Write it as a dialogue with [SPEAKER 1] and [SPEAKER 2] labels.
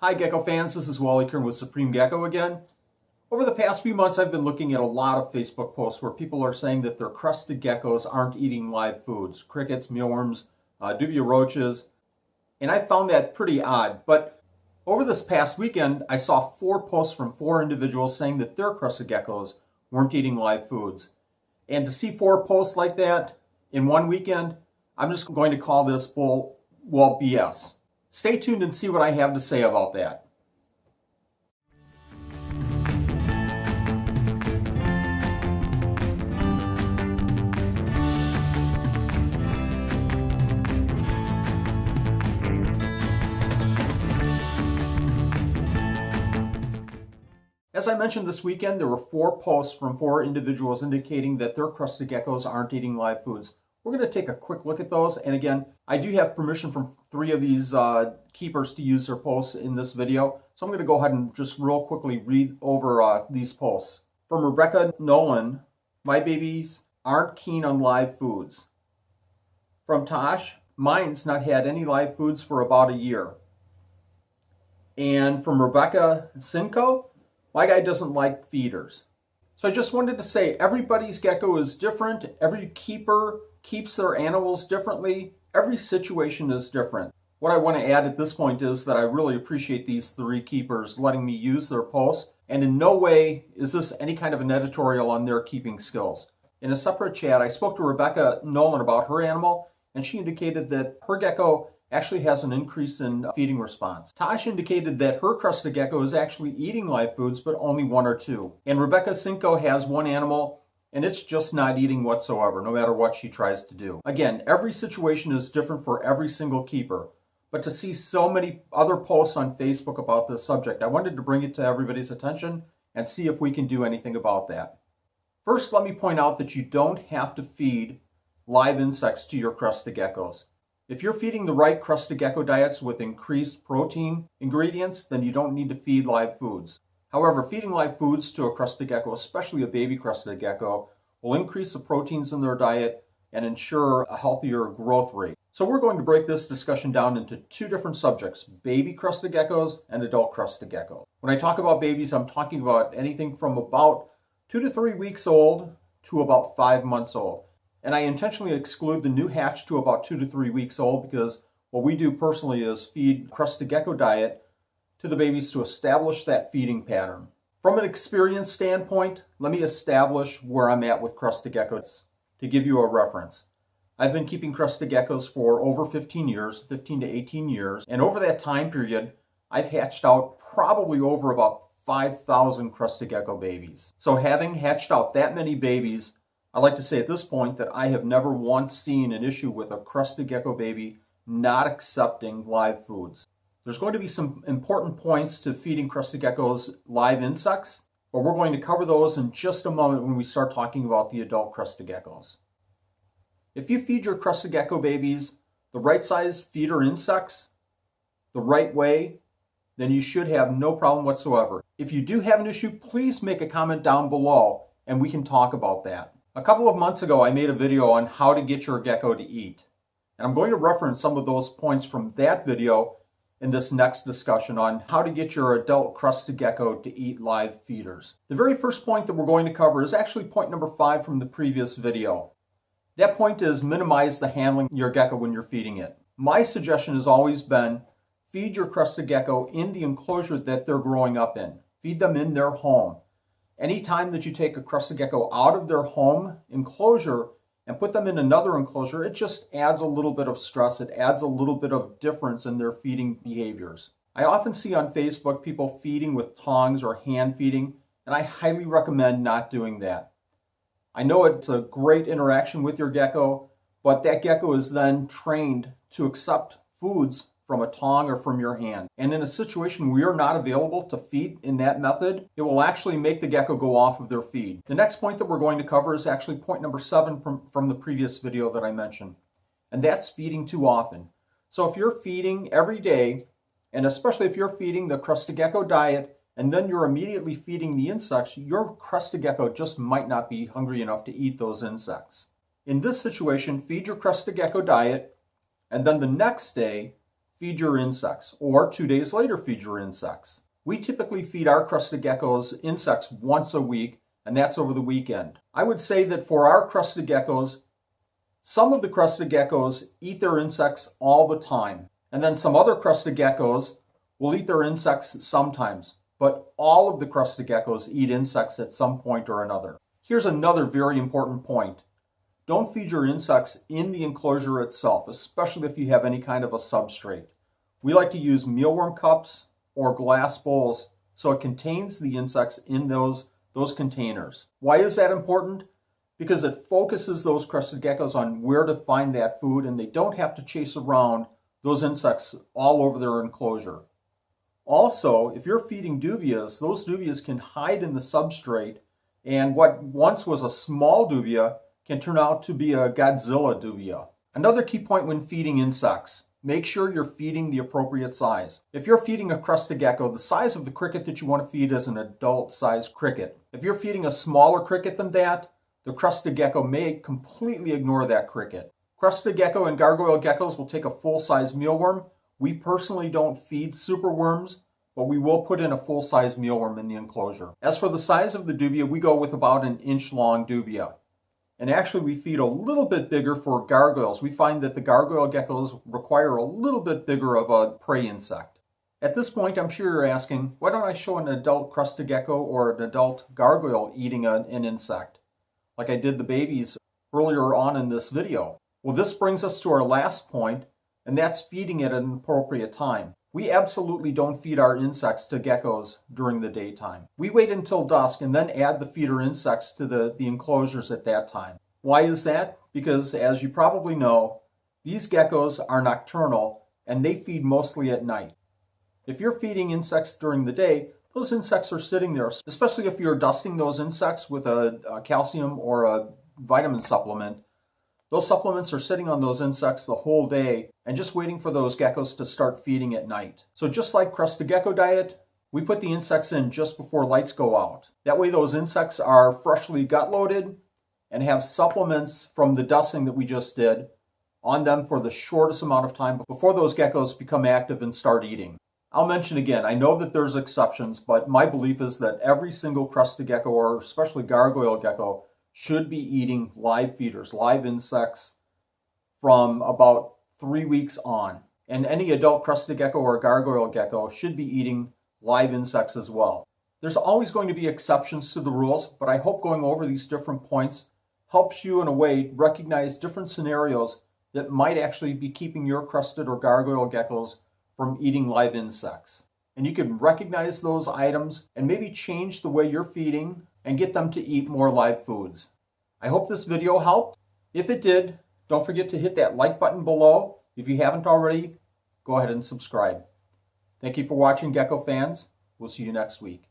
[SPEAKER 1] Hi Gecko fans, this is Wally Kern with Supreme Gecko again. Over the past few months I've been looking at a lot of Facebook posts where people are saying that their crested geckos aren't eating live foods, crickets, mealworms, dubia roaches, and I found that pretty odd. But over this past weekend I saw 4 posts from 4 individuals saying that their crested geckos weren't eating live foods. And to see 4 posts like that in one weekend, I'm just going to call this BS. Stay tuned and see what I have to say about that. As I mentioned this weekend, there were 4 posts from 4 individuals indicating that their crested geckos aren't eating live foods. We're going to take a quick look at those, and again, I do have permission from 3 of these keepers to use their posts in this video, so I'm going to go ahead and just real quickly read over these posts. From Rebecca Nolan, my babies aren't keen on live foods. From Tosh, mine's not had any live foods for about a year. And from Rebecca Sinko, my guy doesn't like feeders. So I just wanted to say everybody's gecko is different. Every keeper keeps their animals differently. Every situation is different. What I want to add at this point is that I really appreciate these 3 keepers letting me use their posts, and in no way is this any kind of an editorial on their keeping skills. In a separate chat, I spoke to Rebecca Nolan about her animal, and she indicated that her gecko actually has an increase in feeding response. Tosh indicated that her crested gecko is actually eating live foods, but only 1 or 2. And Rebecca Sinko has 1 animal, and it's just not eating whatsoever, no matter what she tries to do. Again, every situation is different for every single keeper. But to see so many other posts on Facebook about this subject, I wanted to bring it to everybody's attention and see if we can do anything about that. First, let me point out that you don't have to feed live insects to your crested geckos. If you're feeding the right crested gecko diets with increased protein ingredients, then you don't need to feed live foods. However, feeding live foods to a crested gecko, especially a baby crested gecko, will increase the proteins in their diet and ensure a healthier growth rate. So we're going to break this discussion down into 2 different subjects, baby crested geckos and adult crested geckos. When I talk about babies, I'm talking about anything from about 2 to 3 weeks old to about 5 months old. And I intentionally exclude the new hatch to about 2 to 3 weeks old because what we do personally is feed crested gecko diet to the babies to establish that feeding pattern. From an experience standpoint, let me establish where I'm at with crested geckos to give you a reference. I've been keeping crested geckos for over 15 years, 15 to 18 years, and over that time period, I've hatched out probably over about 5,000 crested gecko babies. So having hatched out that many babies, I'd like to say at this point that I have never once seen an issue with a crested gecko baby not accepting live foods. There's going to be some important points to feeding crested geckos live insects, but we're going to cover those in just a moment when we start talking about the adult crested geckos. If you feed your crested gecko babies the right size feeder insects the right way, then you should have no problem whatsoever. If you do have an issue, please make a comment down below and we can talk about that. A couple of months ago, I made a video on how to get your gecko to eat. And I'm going to reference some of those points from that video in this next discussion on how to get your adult crested gecko to eat live feeders. The very first point that we're going to cover is actually point number 5 from the previous video. That point is minimize the handling of your gecko when you're feeding it. My suggestion has always been feed your crested gecko in the enclosure that they're growing up in. Feed them in their home. Anytime that you take a crested gecko out of their home enclosure and put them in another enclosure, it just adds a little bit of stress. It adds a little bit of difference in their feeding behaviors. I often see on Facebook people feeding with tongs or hand feeding, and I highly recommend not doing that. I know it's a great interaction with your gecko, but that gecko is then trained to accept foods from a tong or from your hand. And in a situation where you're not available to feed in that method, it will actually make the gecko go off of their feed. The next point that we're going to cover is actually point number 7 from the previous video that I mentioned. And that's feeding too often. So if you're feeding every day, and especially if you're feeding the crested gecko diet, and then you're immediately feeding the insects, your crested gecko just might not be hungry enough to eat those insects. In this situation, feed your crested gecko diet, and then the next day, feed your insects, or 2 days later feed your insects. We typically feed our crusted geckos insects once a week, and that's over the weekend. I would say that for our crusted geckos, some of the crusted geckos eat their insects all the time, and then some other crusted geckos will eat their insects sometimes, but all of the crusted geckos eat insects at some point or another. Here's another very important point. Don't feed your insects in the enclosure itself, especially if you have any kind of a substrate. We like to use mealworm cups or glass bowls so it contains the insects in those containers. Why is that important? Because it focuses those crusted geckos on where to find that food, and they don't have to chase around those insects all over their enclosure. Also, if you're feeding dubias, those dubias can hide in the substrate, and what once was a small dubia can turn out to be a Godzilla dubia. Another key point when feeding insects: make sure you're feeding the appropriate size. If you're feeding a crusted gecko, the size of the cricket that you want to feed is an adult-sized cricket. If you're feeding a smaller cricket than that, the crusted gecko may completely ignore that cricket. Crusted gecko and gargoyle geckos will take a full-size mealworm. We personally don't feed superworms, but we will put in a full-size mealworm in the enclosure. As for the size of the dubia, we go with about an inch-long dubia. And actually, we feed a little bit bigger for gargoyles. We find that the gargoyle geckos require a little bit bigger of a prey insect. At this point, I'm sure you're asking, why don't I show an adult crusted gecko or an adult gargoyle eating an insect, like I did the babies earlier on in this video? Well, this brings us to our last point, and that's feeding at an appropriate time. We absolutely don't feed our insects to geckos during the daytime. We wait until dusk and then add the feeder insects to the enclosures at that time. Why is that? Because, as you probably know, these geckos are nocturnal and they feed mostly at night. If you're feeding insects during the day, those insects are sitting there, especially if you're dusting those insects with a calcium or a vitamin supplement. Those supplements are sitting on those insects the whole day and just waiting for those geckos to start feeding at night. So just like crusted gecko diet, we put the insects in just before lights go out. That way those insects are freshly gut loaded and have supplements from the dusting that we just did on them for the shortest amount of time before those geckos become active and start eating. I'll mention again, I know that there's exceptions, but my belief is that every single crusted gecko, or especially gargoyle gecko, should be eating live feeders, live insects, from about 3 weeks on. And any adult crusted gecko or gargoyle gecko should be eating live insects as well. There's always going to be exceptions to the rules, but I hope going over these different points helps you in a way recognize different scenarios that might actually be keeping your crusted or gargoyle geckos from eating live insects. And you can recognize those items and maybe change the way you're feeding and get them to eat more live foods. I hope this video helped. If it did, don't forget to hit that like button below. If you haven't already, go ahead and subscribe. Thank you for watching, Gecko fans. We'll see you next week.